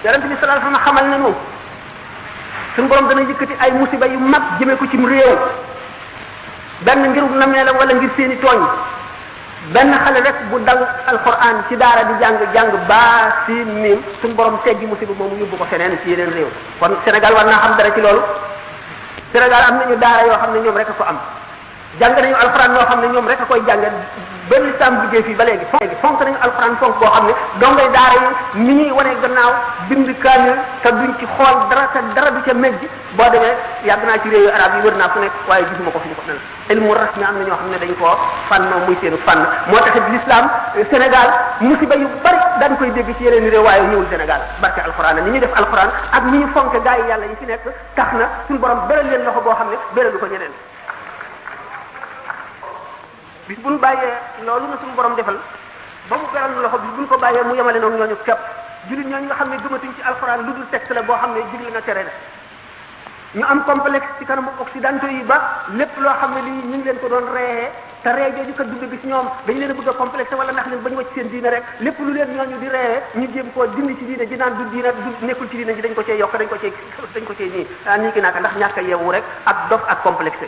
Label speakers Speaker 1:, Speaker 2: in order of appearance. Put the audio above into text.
Speaker 1: yonent bi sallallahu alayhi wasallam xamal nañu suñu borom dana yëkkati ay musiba yu mag jëmee ko ci réew benn ngirub nameelam wala ngir seeni tooñ benn xale rek bu dal alquran ci daara di jàng baa si miim suñu borom teggi musiba moomu yóbbu ko feneen ci yeneen réew kon Sénégal war naa xam dara ci loolu Sénégal am nañu daara yoo xam ne ñoom rek a ko am jàng nañu alquran yoo xam ne ñoom rek a koy jànge benn lislaam liggéey fii ba léegi fonk nañu alquran fonk boo xam ne dongay daara yi ni ñuy wane gannaaw bind kaamil te duñ ci xool dara te dara du ca mejj boo demee yàgg naa ci réewu arab yi wër naa fu nekk waaye gisuma ko fi ñu ko mel ilmu rasmi am na ñoo xam ne dañ koo fànnoo muy seenu fànn moo taxit l'islam Sénégal musiba yu bari dañ koy dégg ci yeneen réew waaye ñëwul Sénégal barke alquran ni ñuy def alquran ak ni ñu fonke gaa yi yàlla yi fi nekk tax na suñu borom beral leen loxo boo xam ne beralu ko ñeneen bis bu ñu bàyyee loolu na suñu borom defal ba mu beral loxo bis bu ñu ko bàyyee mu yemale noonu ñooñu képp jullit ñooñu nga xam ne gëmatuñ ci alxuraan lu dul texte la boo xam ne digle na tere la ñu am complexe ci kanamu occidentaux yi ba lépp loo xam ne lii ñu ngi leen ko doon reexee te ree jooju kat dugg bis ñoom dañu leen a bëgg a complexe wala ndax leen ba ñu wacc seen diine rek lépp lu leen ñooñu di reexee ñu jéem koo dindi ci diine ji naan du diine du nekkul ci diine ji dañ ko cee yokk dañ ko cee nii nii ki naaka ndax ñàkk a yeewu rek ak dof ak complexe